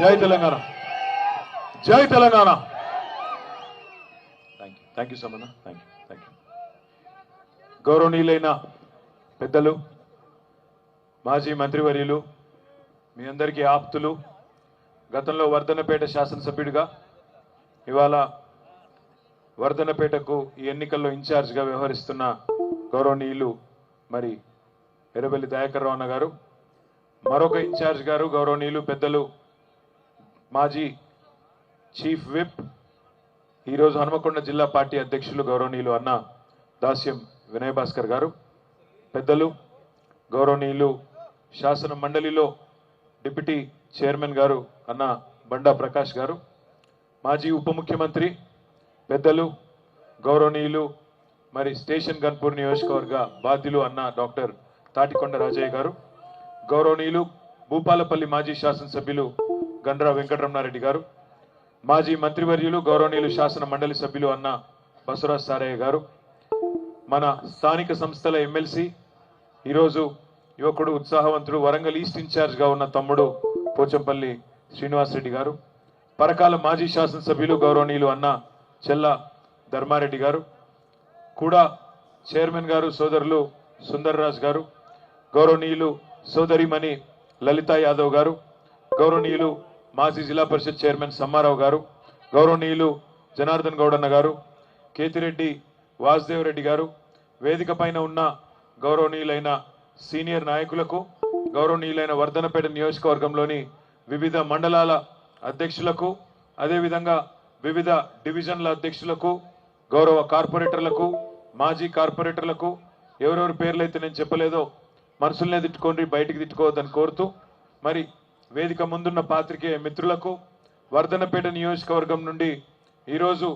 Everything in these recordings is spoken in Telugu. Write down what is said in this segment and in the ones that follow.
జై తెలంగాణ, జై తెలంగాణ. థ్యాంక్ యూ సమన్న, థ్యాంక్ యూ. గౌరవనీయులైన పెద్దలు, మాజీ మంత్రివర్యులు, మీ అందరికీ ఆప్తులు, గతంలో వర్ధన్నపేట శాసనసభ్యుడిగా ఇవాళ వర్ధన్నపేటకు ఈ ఎన్నికల్లో ఇన్ఛార్జ్గా వ్యవహరిస్తున్న గౌరవనీయులు మరి ఎర్రబెల్లి దయాకర్ రావు అన్న గారు, మరొక ఇన్ఛార్జ్ గారు గౌరవనీయులు పెద్దలు మాజీ చీఫ్ విప్, ఈరోజు హనుమకొండ జిల్లా పార్టీ అధ్యక్షులు గౌరవనీయులు అన్న దాస్యం వినయ్ భాస్కర్ గారు, పెద్దలు గౌరవనీయులు శాసన మండలిలో డిప్యూటీ చైర్మన్ గారు అన్న బండా ప్రకాష్ గారు, మాజీ ఉప ముఖ్యమంత్రి పెద్దలు గౌరవనీయులు మరి స్టేషన్ గన్పూర్ నియోజకవర్గ బాధ్యులు అన్న డాక్టర్ తాటికొండ రాజయ్య గారు, గౌరవనీయులు భూపాలపల్లి మాజీ శాసనసభ్యులు గండ్రా వెంకటరమణారెడ్డి గారు, మాజీ మంత్రివర్యులు గౌరవనీయులు శాసన మండలి సభ్యులు అన్న బసవరాజ్ సారయ్య గారు, మన స్థానిక సంస్థల ఎమ్మెల్సీ ఈరోజు యువకుడు ఉత్సాహవంతుడు వరంగల్ ఈస్ట్ ఇన్ఛార్జ్గా ఉన్న తమ్ముడు పోచంపల్లి శ్రీనివాసరెడ్డి గారు, పరకాల మాజీ శాసనసభ్యులు గౌరవనీయులు అన్న చెల్ల ధర్మారెడ్డి గారు, కూడా చైర్మన్ గారు సోదరులు సుందర్రాజ్ గారు, గౌరవనీయులు సోదరిమణి లలితా యాదవ్ గారు, గౌరవనీయులు మాజీ జిల్లా పరిషత్ చైర్మన్ సమ్మారావు గారు, గౌరవనీయులు జనార్దన్ గౌడన్న గారు, కేతిరెడ్డి వాసుదేవ్ రెడ్డి గారు, వేదిక పైన ఉన్న గౌరవనీయులైన సీనియర్ నాయకులకు, గౌరవనీయులైన వర్ధన్నపేట నియోజకవర్గంలోని వివిధ మండలాల అధ్యక్షులకు, అదేవిధంగా వివిధ డివిజన్ల అధ్యక్షులకు, గౌరవ కార్పొరేటర్లకు, మాజీ కార్పొరేటర్లకు, ఎవరెవరి పేర్లు అయితే నేను చెప్పలేదో మనసులనే తిట్టుకోండి, బయటికి తిట్టుకోవద్దని కోరుతూ, మరి వేదిక ముందున్న పాత్రికేయ మిత్రులకు, వర్ధన్నపేట నియోజకవర్గం నుండి ఈరోజు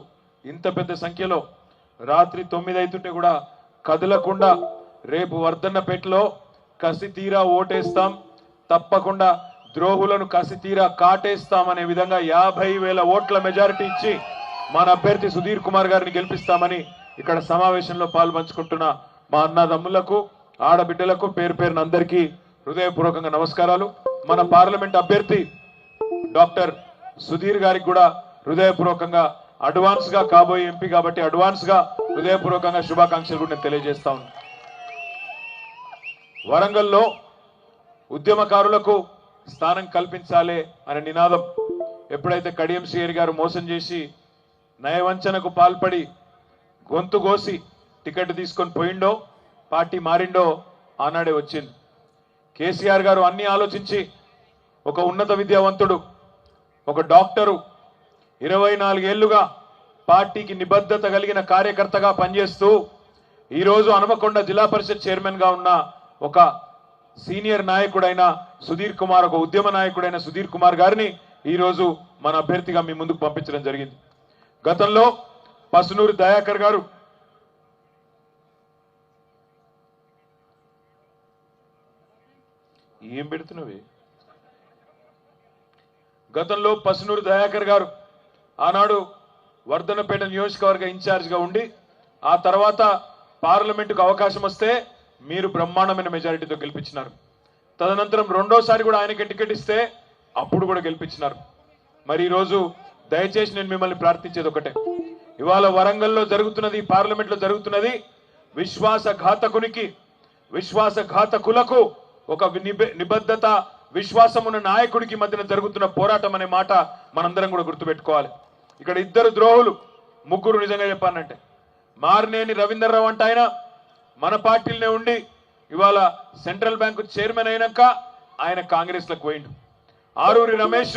ఇంత పెద్ద సంఖ్యలో రాత్రి 9 అవుతుంటే కూడా కదలకుండా రేపు వర్ధన్నపేటలో కసి తీరా ఓటేస్తాం, తప్పకుండా ద్రోహులను కసి తీరా కాటేస్తామనే విధంగా 50,000 ఓట్ల మెజారిటీ ఇచ్చి మన అభ్యర్థి సుధీర్ కుమార్ గారిని గెలిపిస్తామని ఇక్కడ సమావేశంలో పాల్పంచుకుంటున్న మా అన్నదమ్ములకు, ఆడబిడ్డలకు పేరు పేరున అందరికీ హృదయపూర్వకంగా నమస్కారాలు. మన పార్లమెంట్ అభ్యర్థి డాక్టర్ సుధీర్ గారికి కూడా హృదయపూర్వకంగా అడ్వాన్స్ గా కాబోయే ఎంపీ కాబట్టి అడ్వాన్స్ గా హృదయపూర్వకంగా శుభాకాంక్షలు కూడా నేను తెలియజేస్తా ఉన్నాను. వరంగల్లో ఉద్యమకారులకు స్థానం కల్పించాలి అనే నినాదం ఎప్పుడైతే కడియం శ్రీహరి గారు మోసం చేసి నయవంచనకు పాల్పడి గొంతు కోసి టికెట్ తీసుకొని పోయిండో, పార్టీ మారిండో ఆనాడే వచ్చింది. కేసీఆర్ గారు అన్ని ఆలోచించి ఒక ఉన్నత విద్యావంతుడు, ఒక డాక్టరు, 24 ఏళ్లుగా పార్టీకి నిబద్ధత కలిగిన కార్యకర్తగా పనిచేస్తూ ఈరోజు హనుమకొండ జిల్లా పరిషత్ చైర్మన్ గా ఉన్న ఒక సీనియర్ నాయకుడైన సుధీర్ కుమార్, ఒక ఉద్యమ నాయకుడైన సుధీర్ కుమార్ గారిని ఈరోజు మన అభ్యర్థిగా మీ ముందుకు పంపించడం జరిగింది. గతంలో పసునూరి దయాకర్ గారు ఏం పెడుతున్నవి, గతంలో పసునూరి దయాకర్ గారు ఆనాడు వర్ధన్నపేట నియోజకవర్గ ఇన్ఛార్జ్గా ఉండి ఆ తర్వాత పార్లమెంటుకు అవకాశం వస్తే మీరు బ్రహ్మాండమైన మెజారిటీతో గెలిపించినారు. తదనంతరం రెండోసారి కూడా ఆయనకి టికెట్ ఇస్తే అప్పుడు కూడా గెలిపించినారు. మరి ఈరోజు దయచేసి నేను మిమ్మల్ని ప్రార్థించేది ఒకటే, ఇవాళ వరంగల్లో జరుగుతున్నది, పార్లమెంట్లో జరుగుతున్నది విశ్వాసఘాతకునికి, విశ్వాసఘాతకులకు ఒక నిబద్ధత, విశ్వాసం ఉన్న నాయకుడికి మధ్యన జరుగుతున్న పోరాటం అనే మాట మనందరం కూడా గుర్తుపెట్టుకోవాలి. ఇక్కడ ఇద్దరు ద్రోహులు, ముగ్గురు నిజంగా చెప్పానంటే, మారినేని రవీందర్రావు అంటే ఆయన మన పార్టీలోనే ఉండి ఇవాళ సెంట్రల్ బ్యాంకు చైర్మన్ అయినాక ఆయన కాంగ్రెస్ లకు పోయిండు. ఆరూరి రమేష్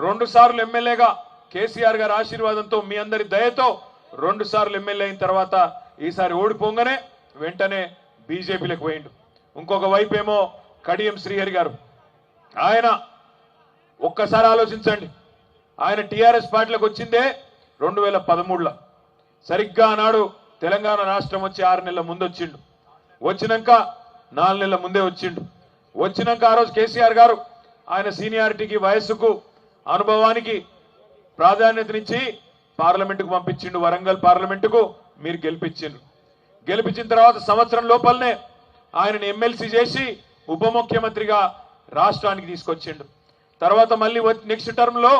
2 సార్లు ఎమ్మెల్యేగా కేసీఆర్ గారి ఆశీర్వాదంతో, మీ అందరి దయతో 2 సార్లు ఎమ్మెల్యే అయిన తర్వాత ఈసారి ఓడిపోగానే వెంటనే బీజేపీలకు పోయిండు. ఇంకొక వైపు ఏమో కడియం శ్రీహరి గారు, ఆయన ఒక్కసారి ఆలోచించండి, ఆయన టీఆర్ఎస్ పార్టీలకు వచ్చిందే 2013లో, సరిగ్గా ఆనాడు తెలంగాణ రాష్ట్రం వచ్చి 6 నెలల ముందు వచ్చిండు, వచ్చినాక 4 నెలల ముందే వచ్చిండు. వచ్చినాక ఆ రోజు కేసీఆర్ గారు ఆయన సీనియారిటీకి, వయస్సుకు, అనుభవానికి ప్రాధాన్యతనిచ్చి పార్లమెంటుకు పంపించిండు. వరంగల్ పార్లమెంటుకు మీరు గెలిపించిండ్రు. గెలిపించిన తర్వాత సంవత్సరం లోపలనే ఆయనని ఎమ్మెల్సీ చేసి ఉప ముఖ్యమంత్రిగా రాష్ట్రానికి తీసుకొచ్చిండు. తర్వాత మళ్ళీ నెక్స్ట్ టర్మ్లో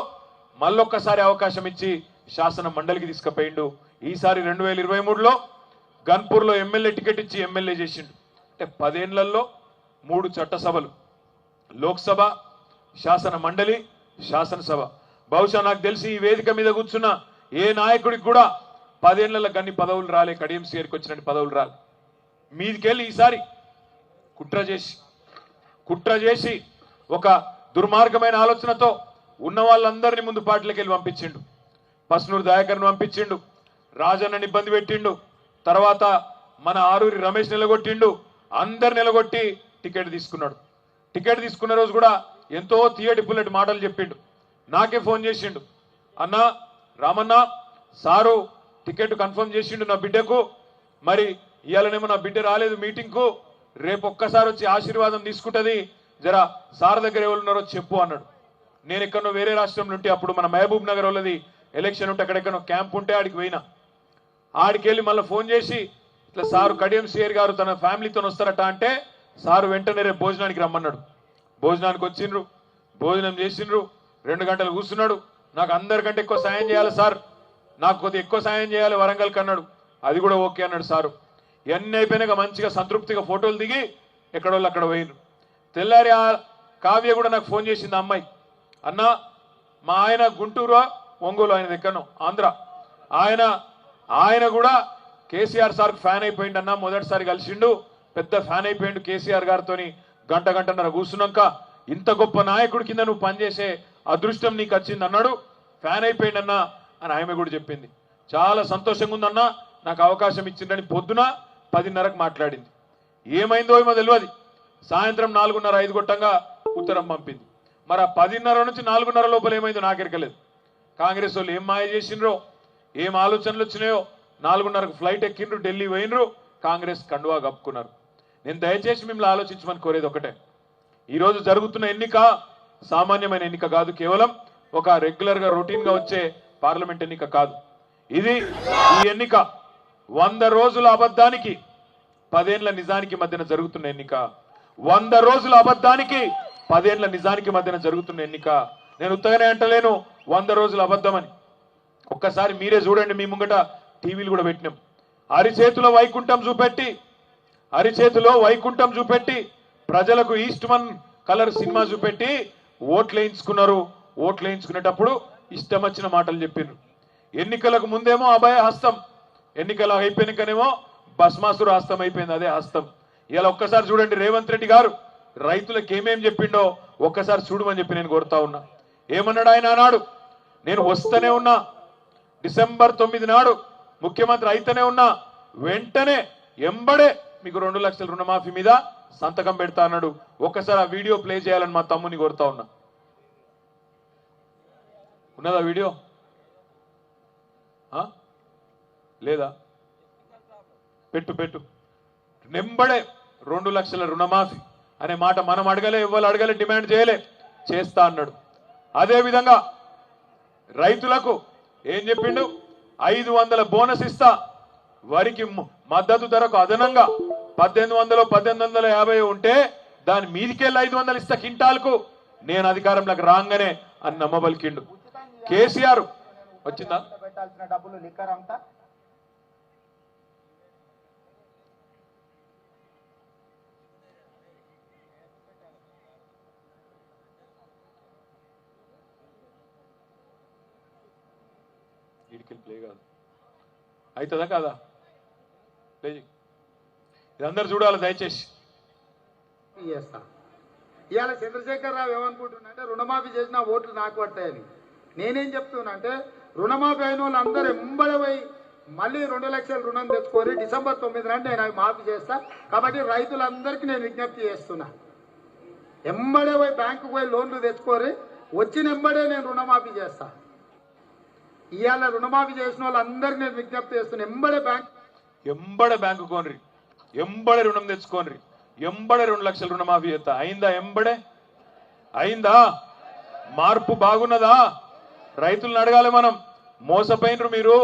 మళ్ళొక్కసారి అవకాశం ఇచ్చి శాసన మండలికి తీసుకుపోయిండు. ఈసారి 2023లో గన్పూర్లో ఎమ్మెల్యే టికెట్ ఇచ్చి ఎమ్మెల్యే చేసిండు. అంటే 10 ఏళ్లలో 3 చట్టసభలు, లోక్సభ, శాసన మండలి, శాసనసభ. బహుశా నాకు తెలిసి ఈ వేదిక మీద కూర్చున్న ఏ నాయకుడికి కూడా 10 ఏళ్లలో గన్ని పదవులు రాలే, కడియం సీఆర్కి వచ్చినట్టు పదవులు రాలే. మీదికెళ్ళి ఈసారి కుట్ర చేసి ఒక దుర్మార్గమైన ఆలోచనతో ఉన్న వాళ్ళందరినీ ముందు పార్టీలకు వెళ్ళి పంపించిండు. పస్నూరు దయాకర్ను పంపించిండు, రాజన్నని ఇబ్బంది పెట్టిండు, తర్వాత మన ఆరూరి రమేష్ నిలగొట్టిండు, అందరు నిలగొట్టి టికెట్ తీసుకున్నాడు. టికెట్ తీసుకున్న రోజు కూడా ఎంతో తీయటి బుల్లెట్ మాటలు చెప్పిండు. నాకే ఫోన్ చేసిండు, అన్న రామన్న సారు టికెట్ కన్ఫర్మ్ చేసిండు నా బిడ్డకు, మరి ఇవాళనేమో నా బిడ్డ రాలేదు మీటింగ్కు, రేపు ఒక్కసారి వచ్చి ఆశీర్వాదం తీసుకుంటుంది, జరా సార్ దగ్గర ఎవరున్నారో చెప్పు అన్నాడు. నేను ఎక్కడో వేరే రాష్ట్రంలో ఉంటే అప్పుడు మన మహబూబ్ నగర్ వాళ్ళది ఎలక్షన్ ఉంటే అక్కడెక్కడో క్యాంప్ ఉంటే ఆడికి పోయినా. ఆడికి వెళ్ళి మళ్ళీ ఫోన్ చేసి ఇట్లా సారు కడియం సీఆర్ గారు తన ఫ్యామిలీతో వస్తారట అంటే సారు వెంటనే రేపు భోజనానికి రమ్మన్నాడు. భోజనానికి వచ్చిండ్రు, భోజనం చేసిండ్రు, 2 గంటలు కూర్చున్నాడు. నాకు అందరికంటే ఎక్కువ సాయం చేయాలి సార్, నాకు కొద్దిగా ఎక్కువ సాయం చేయాలి వరంగల్కి అన్నాడు. అది కూడా ఓకే అన్నాడు సారు. ఇవన్నీ అయిపోయినాక మంచిగా సంతృప్తిగా ఫోటోలు దిగి ఎక్కడోళ్ళు అక్కడ పోయినరు. తెల్లారి ఆ కావ్య కూడా నాకు ఫోన్ చేసింది, అమ్మాయి, అన్న మా ఆయన గుంటూరు ఒంగోలు ఆయన దగ్గరను ఆంధ్ర, ఆయన కూడా కేసీఆర్ సార్కి ఫ్యాన్ అయిపోయిండు అన్న, మొదటిసారి కలిసిండు, పెద్ద ఫ్యాన్ అయిపోయిండు కేసీఆర్ గారితో, గంటన్నర కూర్చున్నాక ఇంత గొప్ప నాయకుడి కింద నువ్వు పనిచేసే అదృష్టం నీకు వచ్చింది అన్నాడు, ఫ్యాన్ అయిపోయిండన్నా అని ఆమె కూడా చెప్పింది. చాలా సంతోషంగా ఉందన్నా, నాకు అవకాశం ఇచ్చిందని పొద్దున 10:30కు మాట్లాడింది. ఏమైందో ఏమో తెలియదు, సాయంత్రం 4:30-5 గొట్టంగా ఉత్తరం పంపింది. మరి ఆ 10:30 నుంచి 4:30 లోపల ఏమైందో నాకెరకలేదు. కాంగ్రెస్ వాళ్ళు ఏం మాయ చేసిండ్రో, ఏం ఆలోచనలు వచ్చినాయో, 4:30కు ఫ్లైట్ ఎక్కిండ్రు, ఢిల్లీ పోయినరు, కాంగ్రెస్ కండువా కప్పుకున్నారు. నేను దయచేసి మిమ్మల్ని ఆలోచించమని కోరేది ఒకటే, ఈరోజు జరుగుతున్న ఎన్నిక సామాన్యమైన ఎన్నిక కాదు, కేవలం ఒక రెగ్యులర్గా రొటీన్గా వచ్చే పార్లమెంట్ ఎన్నిక కాదు. ఇది ఈ ఎన్నిక 100 రోజుల అబద్ధానికి 10 ఏళ్ల నిజానికి మధ్యన జరుగుతున్న ఎన్నిక. 100 రోజుల అబద్ధానికి 10 ఏళ్ల నిజానికి మధ్యన జరుగుతున్న ఎన్నిక. నేను ఉత్తగానే అంటలేను 100 రోజుల అబద్ధం అని. ఒక్కసారి మీరే చూడండి, మీ ముంగట టీవీలు కూడా పెట్టినాం. అరిచేతిలో వైకుంఠం చూపెట్టి ప్రజలకు ఈస్ట్ వన్ కలర్ సినిమా చూపెట్టి ఓట్లు వేయించుకున్నారు. ఓట్లు వేయించుకునేటప్పుడు ఇష్టం వచ్చిన మాటలు చెప్పిండ్రు. ఎన్నికలకు ముందేమో అభయ హస్తం, ఎన్నికలు అయిపోయినాకనేమో భస్మాసుర హస్తం అయిపోయింది, అదే హస్తం. ఇలా ఒక్కసారి చూడండి, రేవంత్ రెడ్డి గారు రైతులకు ఏమేం చెప్పిండో ఒక్కసారి చూడమని చెప్పి నేను కోరుతా ఉన్నా. ఏమన్నాడు ఆయన ఆనాడు, నేను వస్తూనే ఉన్నా, డిసెంబర్ 9 నాడు ముఖ్యమంత్రి అయితేనే ఉన్నా, వెంటనే ఎంబడే మీకు 2 లక్షల రుణమాఫీ మీద సంతకం పెడతా అన్నాడు. ఒక్కసారి ఆ వీడియో ప్లే చేయాలని మా తమ్ముని కోరుతా ఉన్నా. ఉన్నదా వీడియో? లేదా? పెట్టు. నెంబడే 2 లక్షల రుణమాఫీ అనే మాట మనం అడగలే, ఇవ్వాలి అడగలే, డిమాండ్ చేయలే, చేస్తా అన్నాడు. అదేవిధంగా రైతులకు ఏం చెప్పిండు, 500 బోనస్ ఇస్తా, వరికి మద్దతు ధరకు అదనంగా 1850 ఉంటే దాని మీదికెళ్ళి 500 ఇస్తా కింటాల్కు, నేను అధికారంలోకి రాగానే అని నమ్మబలికిండు. కేసీఆర్ వచ్చిందా? పెట్టాల్సిన డబ్బులు లిక్కర్ అంతా ప్లే కాదు, అవుతుందా కాదా? ఇదందరూ చూడాలి దయచేసి. చేస్తా. ఇవాళ చంద్రశేఖర్ రావు ఏమనుకుంటున్నాంటే రుణమాఫీ చేసిన ఓట్లు నాకు పట్టాయని. నేనేం చెప్తున్నా అంటే రుణమాఫీ అయిన వాళ్ళు అందరూ ఎంబడి పోయి మళ్ళీ 2 లక్షల రుణం తెచ్చుకొని డిసెంబర్ 9 నాడు నేను అవి మాఫీ చేస్తా. కాబట్టి రైతులందరికీ నేను విజ్ఞప్తి చేస్తున్నా, ఎంబడే పోయి బ్యాంకుకు పోయి లోన్లు తెచ్చుకొని వచ్చిన ఎంబడే నేను రుణమాఫీ చేస్తా. ఇవాళ రుణమాఫీ చేసిన వాళ్ళందరికీ నేను విజ్ఞప్తి చేస్తున్నా, ఎంబడే బ్యాంకు కోనరి, ఎంబడే రుణం తెచ్చుకోనరి, ఎంబడే 2 లక్షల రుణమాఫీ చేస్తా. అయిందా? ఎంబడే అయిందా? మార్పు బాగున్నదా? రైతులను అడగాలి మనం. మోసపోయినరు మీరు,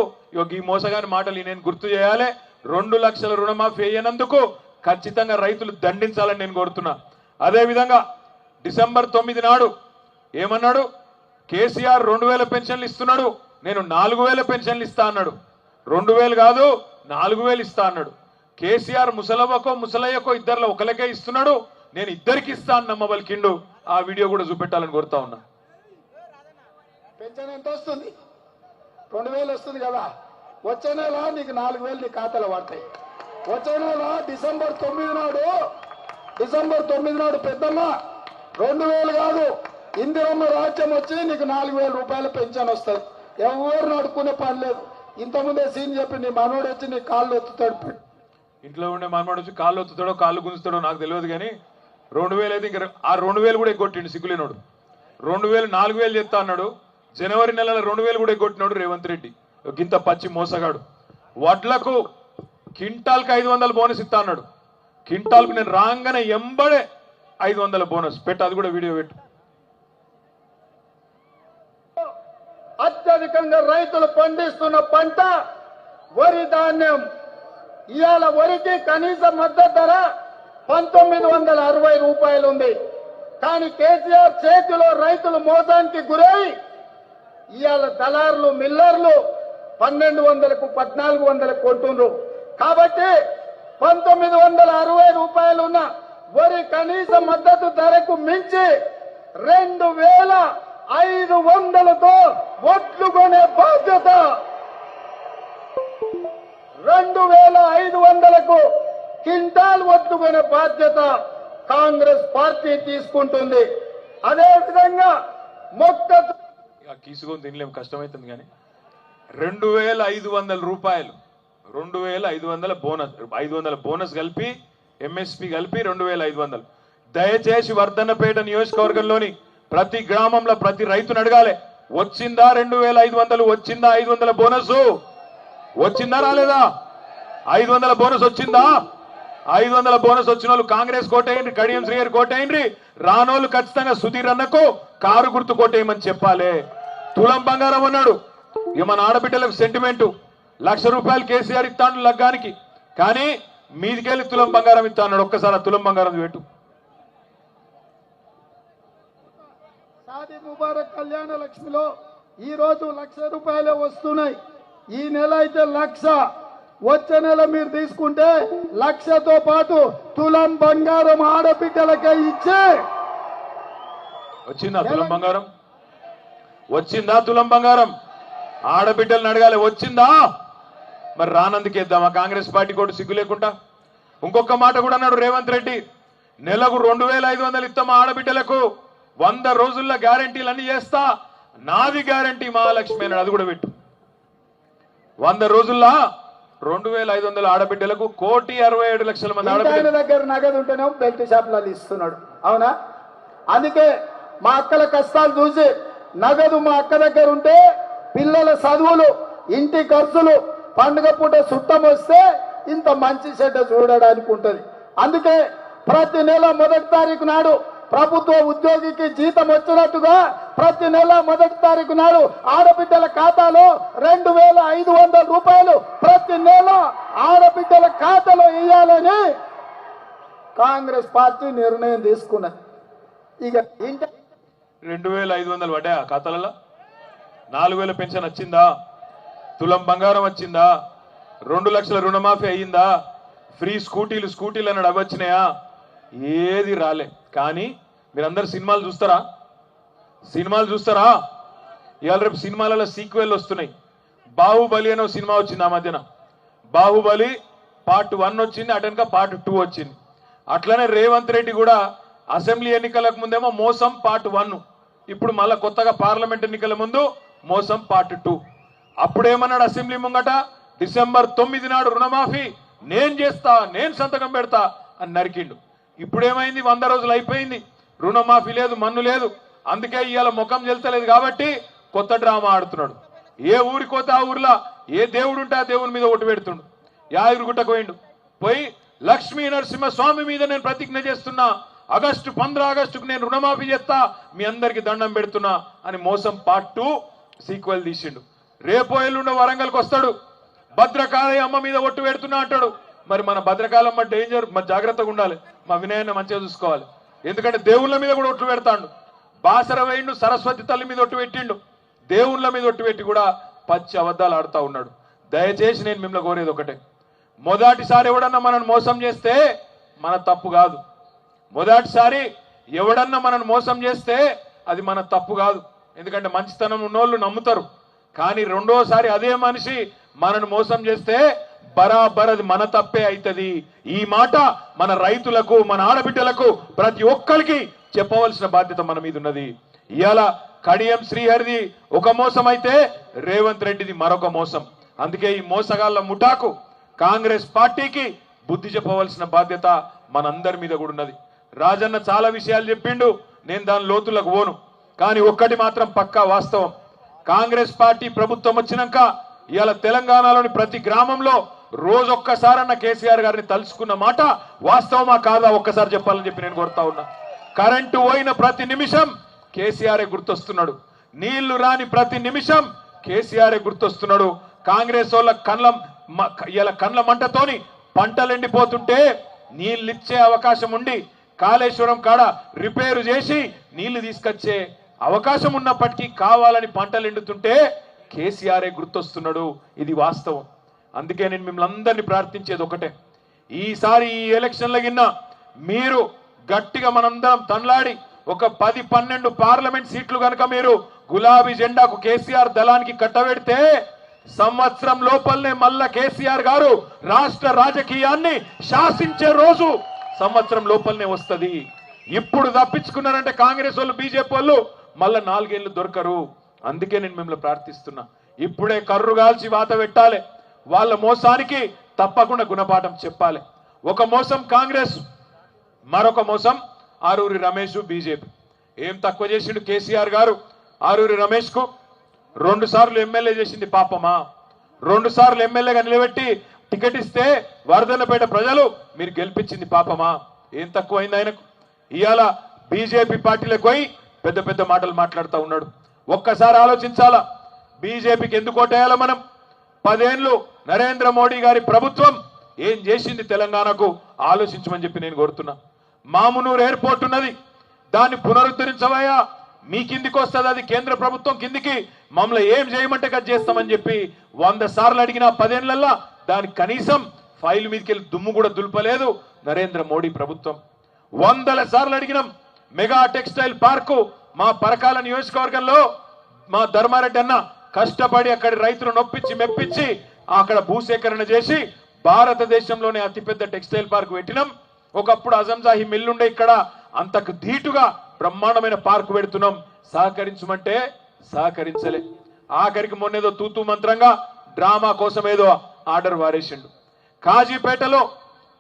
ఈ మోసగాని మాటలు నేను గుర్తు చేయాలి. 2 లక్షల రుణమాఫీ అయ్యేనందుకు ఖచ్చితంగా రైతులు దండించాలని నేను కోరుతున్నా. అదేవిధంగా డిసెంబర్ 9 నాడు ఏమన్నాడు? కేసీఆర్ 2000 పెన్షన్లు ఇస్తున్నాడు, నేను 4000 పెన్షన్లు ఇస్తా అన్నాడు. 2000 కాదు 4000 ఇస్తా అన్నాడు. కేసీఆర్ ముసలవ్వకో ముసలయ్యకో ఇద్దరిలో ఒకరికే ఇస్తున్నాడు, నేను ఇద్దరికి ఇస్తా అని నమ్మబలికిండు. ఆ వీడియో కూడా చూపెట్టాలని కోరుతా ఉన్నా. పెన్షన్ ఎంత వస్తుంది? 2000 వస్తుంది కదా. వచ్చే నెల నీకు 4000 నీ ఖాతాలో పడతాయి. వచ్చే నెల డిసెంబర్ 9 నాడు పెద్దమ్మ 2000 కాదు, ఇందిరమ్మ రాజ్యం వచ్చి నీకు 4000 రూపాయల పెన్షన్ వస్తుంది. ఎవరు నడుకునే పని లేదు. ఇంతకుముందే సీన్ చెప్పి నీ మనోడు వచ్చి నీ కాళ్ళు ఒత్తుతాడు. ఇంట్లో ఉండే మనమాడు వచ్చి కాళ్ళు ఒత్తుతాడో కాళ్ళు గుంజుతాడో నాకు తెలియదు, కానీ 2000 అయితే ఇంకా ఆ 2000 కూడా ఎగ్గొట్టిండు సిగ్గులేనోడు. 2000 4000 చెప్తా అన్నాడు. జనవరి నెలలో 2000 కూడా ఎగ్గొట్టినాడు రేవంత్ రెడ్డి. గింత పచ్చి మోసగాడు. వడ్లకు క్వింటాల్కి 500 బోనస్ ఇస్తా అన్నాడు. క్వింటాల్కు నేను రాగానే ఎంబడే 500 బోనస్ పెట్టు, అది కూడా వీడియో పెట్టు. అత్యధికంగా రైతులు పండిస్తున్న పంట వరి ధాన్యం. ఇవాళ వరికి కనీస మద్దతు ధర 1960 రూపాయలు ఉంది. కానీ కేసీఆర్ చేతిలో రైతులు మోసానికి గురై ఇవాళ దళారులు మిల్లర్లు 1200కు 1400కు కొంటుండ్రు. కాబట్టి 1960 రూపాయలు ఉన్న వరి కనీస మద్దతు ధరకు మించి 2500తో ఒట్లు కొనే బాధ్యత, 2500కు క్వింటాల్ ఒట్లు కొనే బాధ్యత కాంగ్రెస్ పార్టీ తీసుకుంటుంది. అదేవిధంగా తీసుకొని తినలేము, కష్టమవుతుంది. కానీ 2500 రూపాయలు, 2500 బోనస్, 500 బోనస్ కలిపి ఎంఎస్పి కలిపి 2500. దయచేసి వర్ధన్నపేట నియోజకవర్గంలోని ప్రతి గ్రామంలో ప్రతి రైతును అడగాలి, వచ్చిందా 2500? వచ్చిందా 500 బోనస్? వచ్చిందా రాలేదా? 500 బోనస్ వచ్చిందా? 500 బోనస్ వచ్చిన వాళ్ళు కాంగ్రెస్ కోటేయండి, కడియం శ్రీగారి కోటేయండి. రానోళ్ళు ఖచ్చితంగా సుధీర్ అన్నకు కారు గుర్తు కోటేయమని చెప్పాలి. తులం బంగారం అన్నాడు. ఇక మన ఆడబిడ్డలకు సెంటిమెంట్, 1,00,000 రూపాయలు కేసీఆర్ ఇస్తాడు లగ్గానికి, కానీ మీదికెళ్ళి తులం బంగారం ఇస్తా అన్నాడు. ఒక్కసారి తులం బంగారం పెట్టు. షాదీ ముబారక్ కళ్యాణ లక్ష్మిలో ఈ రోజు 1,00,000 రూపాయలే వస్తున్నాయి. ఈ నెల అయితే 1,00,000. వచ్చే నెల మీరు తీసుకుంటే 1,00,000తో పాటు తులం బంగారం ఆడబిడ్డలకే ఇచ్చే. వచ్చిందా తులం బంగారం? వచ్చిందా తులం బంగారం? ఆడబిడ్డలను అడగాలి, వచ్చిందా? మరి రానందుకేద్దామా కాంగ్రెస్ పార్టీ కూడా సిగ్గు లేకుండా? ఇంకొక మాట కూడా అన్నాడు రేవంత్ రెడ్డి, నెలకు 2500 ఇస్తామా ఆడబిడ్డలకు, 100 రోజుల్లో గ్యారంటీలు అన్ని చేస్తా, నాది గ్యారంటీ మహాలక్ష్మి అన్నాడు. అది కూడా పెట్టు. 100 రోజుల్లో 2500 ఆడబిడ్డలకు 1,67,00,000 మంది ఆడబిడ్డల దగ్గర నగదు ఉంటేనే బెల్ట్ షాపులలో ఇస్తున్నాడు. అవునా? అందుకే మా అక్కల కష్టాలు చూసి నగదు మా అక్క దగ్గర ఉంటే పిల్లల చదువులు, ఇంటి ఖర్చులు, పండుగ పూట చుట్టం వస్తే ఇంత మంచి చెడ్డ చూడడానికి ఉంటది. అందుకే ప్రతి నెల 1వ తారీఖు నాడు ప్రభుత్వ ఉద్యోగికి జీతం వచ్చినట్టుగా ప్రతి నెల 1వ తారీఖు నాడు ఆడబిడ్డల ఖాతాలో 2,500 రూపాయలు ప్రతి నెల ఆడబిడ్డల ఖాతాలో వేయాలని కాంగ్రెస్ పార్టీ నిర్ణయం తీసుకున్నది. ఇక 2,500 పడ్డా ఖాతాలలో? 4,000 పెన్షన్ వచ్చిందా? తులం బంగారం వచ్చిందా? 2 లక్షల రుణమాఫీ అయ్యిందా? ఫ్రీ స్కూటీలు అన్నాడు, అవి వచ్చినాయా? ఏది రాలే. కానీ మీరందరు సినిమాలు చూస్తారా? ఇవాళ రేపు సినిమాలలో సీక్వెల్ వస్తున్నాయి. బాహుబలి అనే సినిమా వచ్చింది ఆ మధ్యన. బాహుబలి పార్ట్ 1 వచ్చింది, అటెనక పార్ట్ 2 వచ్చింది. అట్లనే రేవంత్ రెడ్డి కూడా అసెంబ్లీ ఎన్నికలకు ముందేమో మోసం పార్ట్ 1, ఇప్పుడు మళ్ళా కొత్తగా పార్లమెంట్ ఎన్నికల ముందు మోసం పార్ట్ 2. అప్పుడేమన్నాడు అసెంబ్లీ ముంగట, డిసెంబర్ 9 నాడు రుణమాఫీ నేను చేస్తా, నేను సంతకం పెడతా అని నరికిండు. ఇప్పుడేమైంది? 100 రోజులు అయిపోయింది, రుణమాఫీ లేదు, మన్ను లేదు. అందుకే ఇవాళ ముఖం చెల్తలేదు కాబట్టి కొత్త డ్రామా ఆడుతున్నాడు. ఏ ఊరికి పోతే ఆ ఊర్లో ఏ దేవుడు ఉంటే ఆ దేవుని మీద ఒట్టు పెడుతుండు. యాదగిరిగుట్టకు పోయిండు, పోయి లక్ష్మీ నరసింహస్వామి మీద నేను ప్రతిజ్ఞ చేస్తున్నా, ఆగస్టు 15 ఆగస్టుకు నేను రుణమాఫీ చేస్తా, మీ అందరికి దండం పెడుతున్నా అని మోసం పార్ట్ 2 సీక్వెల్ తీసిండు. రేపో ఎల్లుండో వరంగల్కి వస్తాడు, భద్రకాళి అమ్మ మీద ఒట్టు పెడుతున్నా అంటాడు. మరి మన భద్రకాళమ్మ డేంజర్, మరి జాగ్రత్తగా ఉండాలి, మా వినయాన్ని మంచిగా చూసుకోవాలి. ఎందుకంటే దేవుళ్ళ మీద కూడా ఒట్లు పెడతాడు. బాసర వేయిండు, సరస్వతి తల్లి మీద ఒట్టు పెట్టిండు, దేవుళ్ళ మీద ఒట్టు పెట్టి కూడా పచ్చి అబద్ధాలు ఆడుతూ ఉన్నాడు. దయచేసి నేను మిమ్మల్ని కోరేది ఒకటే, మొదటిసారి ఎవడన్నా మనల్ని మోసం చేస్తే మన తప్పు కాదు. మొదటిసారి ఎవడన్నా మనల్ని మోసం చేస్తే అది మన తప్పు కాదు, ఎందుకంటే మంచితనం ఉన్నోళ్ళు నమ్ముతారు. కానీ రెండోసారి అదే మనిషి మనల్ని మోసం చేస్తే బరాబర్ అది మన తప్పే అవుతుంది. ఈ మాట మన రైతులకు, మన ఆడబిడ్డలకు, ప్రతి ఒక్కరికి చెప్పవలసిన బాధ్యత మన మీద ఉన్నది. ఇవాళ కడియం శ్రీహరిది ఒక మోసం అయితే రేవంత్ రెడ్డిది మరొక మోసం. అందుకే ఈ మోసగాళ్ల ముఠాకు కాంగ్రెస్ పార్టీకి బుద్ధి చెప్పవలసిన బాధ్యత మనందరి మీద కూడా ఉన్నది. రాజన్న చాలా విషయాలు చెప్పిండు, నేను దాని లోతులకు పోను. కానీ ఒక్కటి మాత్రం పక్కా వాస్తవం, కాంగ్రెస్ పార్టీ ప్రభుత్వం వచ్చినాక ఇవాళ తెలంగాణలోని ప్రతి గ్రామంలో రోజొక్కసారన్న కేసీఆర్ గారిని తలుచుకున్న మాట వాస్తవమా కాదా ఒక్కసారి చెప్పాలని చెప్పి నేను కోరుతా ఉన్నా. కరెంటు పోయిన ప్రతి నిమిషం కేసీఆర్ గుర్తొస్తున్నాడు, నీళ్లు రాని ప్రతి నిమిషం కేసీఆర్ గుర్తొస్తున్నాడు. కాంగ్రెస్ వాళ్ళ కండ్ల మంటతోని పంటలు ఎండిపోతుంటే నీళ్ళు ఇచ్చే అవకాశం ఉండి కాళేశ్వరం కాడ రిపేరు చేసి నీళ్లు తీసుకొచ్చే అవకాశం ఉన్నప్పటికీ కావాలని పంటలు ఎండుతుంటే కేసీఆర్ గుర్తొస్తున్నాడు. ఇది వాస్తవం. అందుకే నేను మిమ్మల్ని అందరినీ ప్రార్థించేది ఒకటే, ఈసారి ఈ ఎలక్షన్ల గిన్న మీరు గట్టిగా మనందరం తన్లాడి ఒక 10-12 పార్లమెంట్ సీట్లు కనుక మీరు గులాబీ జెండాకు కేసీఆర్ దళానికి కట్టబెడితే సంవత్సరం లోపలనే మళ్ళా కేసీఆర్ గారు రాష్ట్ర రాజకీయాన్ని శాసించే రోజు సంవత్సరం లోపలనే వస్తుంది. ఇప్పుడు తప్పించుకున్నారంటే కాంగ్రెస్ వాళ్ళు, బీజేపీ వాళ్ళు మళ్ళా 4 ఏళ్ళు దొరకరు. అందుకే నేను మిమ్మల్ని ప్రార్థిస్తున్నా, ఇప్పుడే కర్రు కాల్చి వాత పెట్టాలి, వాళ్ళ మోసానికి తప్పకుండా గుణపాఠం చెప్పాలి. ఒక మోసం కాంగ్రెస్, మరొక మోసం ఆరూరి రమేష్ బీజేపీ. ఏం తక్కువ చేసిండు కేసీఆర్ గారు ఆరూరి రమేష్ కు? 2 సార్లు ఎమ్మెల్యే చేసింది పాపమా? 2 సార్లు ఎమ్మెల్యేగా నిలబెట్టి టికెట్ ఇస్తే వర్ధన్నపేట ప్రజలు మీరు గెలిపించింది పాపమా? ఏం తక్కువ అయింది ఆయనకు? ఇవాళ బీజేపీ పార్టీలకు పోయి పెద్ద పెద్ద మాటలు మాట్లాడుతూ ఉన్నాడు. ఒక్కసారి ఆలోచించాలా, బీజేపీకి ఎందుకు ఓటేయాలా మనం? 10 ఏళ్ళు నరేంద్ర మోడీ గారి ప్రభుత్వం ఏం చేసింది తెలంగాణకు ఆలోచించమని చెప్పి నేను కోరుతున్నా. మామునూరు ఎయిర్పోర్ట్ ఉన్నది, దాన్ని పునరుద్ధరించవయ్యా, మీ కిందికి వస్తుంది, అది కేంద్ర ప్రభుత్వం కిందికి, మమ్మల్ని ఏం చేయమంటే అది చేస్తామని చెప్పి 100 సార్లు అడిగిన 10 ఏళ్లలో దానికి కనీసం ఫైల్ మీదకి వెళ్ళి దుమ్ము కూడా దులపలేదు నరేంద్ర మోడీ ప్రభుత్వం. 100 సార్లు అడిగినాం మెగా టెక్స్టైల్ పార్కు మా పరకాల నియోజకవర్గంలో మా ధర్మారెడ్డి అన్న కష్టపడి అక్కడి రైతులు నొప్పించి మెప్పించి అక్కడ భూసేకరణ చేసి భారతదేశంలోనే అతిపెద్ద టెక్స్టైల్ పార్క్ పెట్టినాం. ఒకప్పుడు అజంజాహి మిల్లుండే ఇక్కడ, అంతకు ధీటుగా బ్రహ్మాండమైన పార్కు పెడుతున్నాం. సహకరించమంటే సహకరించలే. ఆఖరికి మొన్నేదో తూతూ మంత్రంగా డ్రామా కోసం ఏదో ఆర్డర్ వారేసిండు. కాజీపేటలో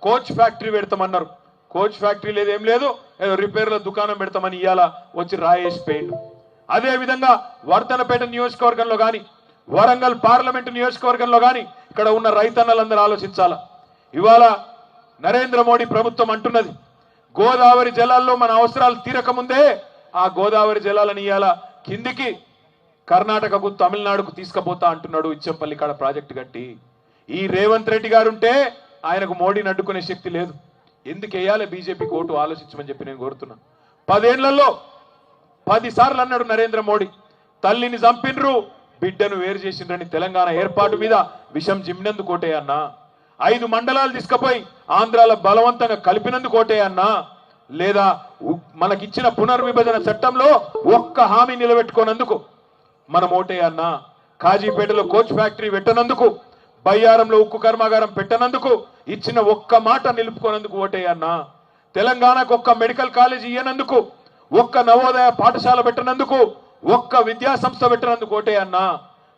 కోచ్ ఫ్యాక్టరీ పెడతామన్నారు, కోచ్ ఫ్యాక్టరీ లేదేం లేదు, ఏదో రిపేర్ల దుకాణం పెడతామని ఇవాళ వచ్చి రాయేసి పోయిండు. అదే విధంగా వర్ధనపేట నియోజకవర్గంలో కానీ, వరంగల్ పార్లమెంటు నియోజకవర్గంలో కానీ ఇక్కడ ఉన్న రైతన్నలందరూ ఆలోచించాలా. ఇవాళ నరేంద్ర మోడీ ప్రభుత్వం అంటున్నది గోదావరి జలాల్లో మన అవసరాలు తీరకముందే ఆ గోదావరి జలాలను ఇవాళ కిందికి కర్ణాటకకు, తమిళనాడుకు తీసుకుపోతా అంటున్నాడు. ఇచ్చంపల్లి కాడ ప్రాజెక్టు కట్టి. ఈ రేవంత్ రెడ్డి గారు ఉంటే ఆయనకు మోడీని అడ్డుకునే శక్తి లేదు. ఎందుకు వేయాలి బీజేపీకి ఓటు ఆలోచించమని చెప్పి నేను కోరుతున్నా. 10 ఏళ్లలో 10 సార్లు అన్నాడు నరేంద్ర మోడీ, తల్లిని చంపిన్రు, బిడ్డను వేరు చేసిండ్రని తెలంగాణ ఏర్పాటు మీద విషం జిమ్మినందుకు ఓటే అన్నా. 5 మండలాలు తీసుకుపోయి ఆంధ్రాలో బలవంతంగా కలిపినందుకు ఓటే అన్నా, లేదా మనకిచ్చిన పునర్విభజన చట్టంలో ఒక్క హామీ నిలబెట్టుకోనందుకు మనం ఓటే అన్నా, కాజీపేటలో కోచ్ ఫ్యాక్టరీ పెట్టనందుకు, బయ్యారంలో ఉక్కు కర్మాగారం పెట్టనందుకు, ఇచ్చిన ఒక్క మాట నిలుపుకోనందుకు ఓటే అన్నా, తెలంగాణకు ఒక్క మెడికల్ కాలేజ్ ఇయ్యనందుకు, ఒక్క నవోదయ పాఠశాల పెట్టనందుకు, ఒక్క విద్యా సంస్థ పెట్టనందుకు ఓటే అన్నా,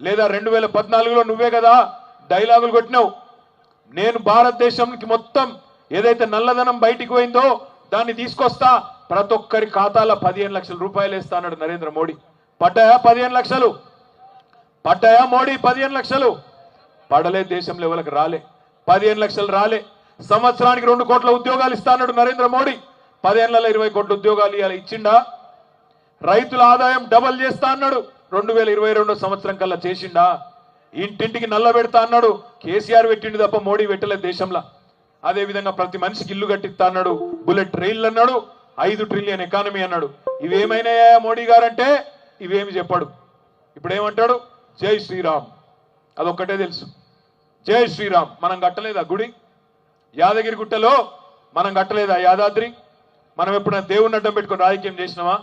లేదా 2014లో నువ్వే కదా డైలాగులు కొట్టినావు, నేను భారతదేశానికి మొత్తం ఏదైతే నల్లధనం బయటికి పోయిందో దాన్ని తీసుకొస్తా, ప్రతి ఒక్కరి ఖాతాలో 15 లక్షల రూపాయలు వేస్తా అన్నాడు నరేంద్ర మోడీ. పడ్డాయా 15 లక్షలు? పడ్డాయా మోడీ 15 లక్షలు? పడలే. దేశంలో ఎవరికి రాలే 15 లక్షలు రాలే. సంవత్సరానికి 2 కోట్ల ఉద్యోగాలు ఇస్తా అన్నాడు నరేంద్ర మోడీ. 10 ఏళ్లలో 20 కోట్ల ఉద్యోగాలు ఇవాళ ఇచ్చిండా? రైతుల ఆదాయం డబల్ చేస్తా అన్నాడు 2022 సంవత్సరం కల్లా చేసిండా? ఇంటింటికి నల్ల పెడతా అన్నాడు, కేసీఆర్ పెట్టిండు తప్ప మోడీ పెట్టలేదు దేశంలో. అదే విధంగా ప్రతి మనిషికి ఇల్లు కట్టిస్తా అన్నాడు, బుల్లెట్ రైళ్లు అన్నాడు, 5 ట్రిలియన్ ఎకానమీ అన్నాడు. ఇవేమైనాయా మోడీ గారంటే ఇవేమి చెప్పాడు. ఇప్పుడు ఏమంటాడు? జై శ్రీరామ్. అదొక్కటే తెలుసు, జై శ్రీరామ్. మనం కట్టలేదా గుడి? యాదగిరి గుట్టలో మనం కట్టలేదా యాదాద్రి? మనం ఎప్పుడైనా దేవుని అడ్డం పెట్టుకుని రాజకీయం చేసినావా?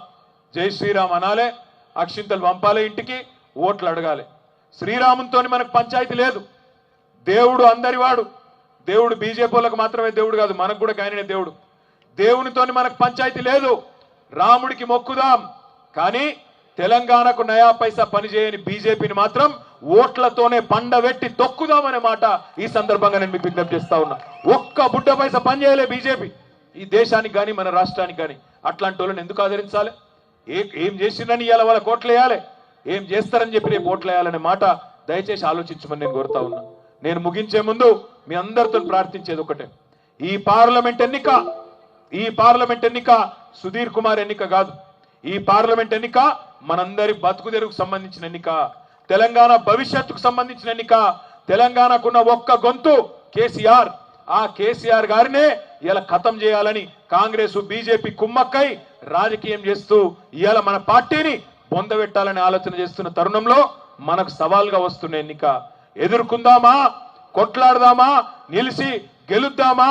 జై శ్రీరామ్ అనాలే, అక్షింతలు పంపాలే, ఇంటికి ఓట్లు అడగాలి. శ్రీరాముతో మనకు పంచాయతీ లేదు. దేవుడు అందరివాడు. దేవుడు బీజేపీ వాళ్ళకు మాత్రమే దేవుడు కాదు, మనకు కూడా ఆయననే దేవుడు. దేవునితో మనకు పంచాయతీ లేదు. రాముడికి మొక్కుదాం, కానీ తెలంగాణకు నయా పైసా పనిచేయని బీజేపీని మాత్రం ఓట్లతోనే పండబెట్టి తొక్కుదామనే మాట ఈ సందర్భంగా నేను మీకు విజ్ఞప్తి చేస్తా ఉన్నా. ఒక్క బుడ్డ పైసా పనిచేయలే బీజేపీ ఈ దేశానికి కానీ మన రాష్ట్రానికి కానీ. అట్లాంటి వాళ్ళని ఎందుకు ఆదరించాలి? ఏం చేసిందని ఇవాళ వాళ్ళ కోట్లు వేయాలి, ఏం చేస్తారని చెప్పి రేపు ఓట్లు వేయాలనే మాట దయచేసి ఆలోచించమని నేను కోరుతా ఉన్నా. నేను ముగించే ముందు మీ అందరితో ప్రార్థించేది ఒకటే, ఈ పార్లమెంట్ ఎన్నిక సుధీర్ కుమార్ ఎన్నిక కాదు. ఈ పార్లమెంట్ ఎన్నిక మనందరి బతుకు తెరుకు సంబంధించిన ఎన్నిక, తెలంగాణ భవిష్యత్తుకు సంబంధించిన ఎన్నిక. తెలంగాణకున్న ఒక్క గొంతు కేసీఆర్. ఆ కేసీఆర్ గారినే ఇలా ఖతం చేయాలని కాంగ్రెస్ బీజేపీ కుమ్మక్కై రాజకీయం చేస్తూ ఇవాళ మన పార్టీని పొందబెట్టాలని ఆలోచన చేస్తున్న తరుణంలో మనకు సవాల్గా వస్తున్న ఎన్నిక. ఎదుర్కొందామా, కొట్లాడదామా, నిలిచి గెలుద్దామా,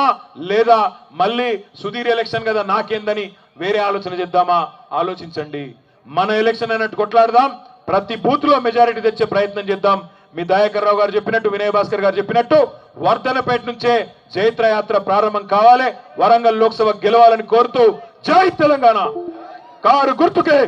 లేదా మళ్ళీ సుధీర్ ఎలక్షన్ కదా నాకేందని వేరే ఆలోచన చేద్దామా? ఆలోచించండి. మన ఎలక్షన్ అన్నట్టు కొట్లాడదాం, ప్రతి బూత్ లో మెజారిటీ తెచ్చే ప్రయత్నం చేద్దాం. మీ దయాకర్ రావు గారు చెప్పినట్టు, వినయ్ భాస్కర్ గారు చెప్పినట్టు వర్ధనపేట నుంచే జైత్ర యాత్ర ప్రారంభం కావాలి. వరంగల్ లోక్సభ గెలవాలని కోరుతూ జై తెలంగాణ. కారు గుర్తుకే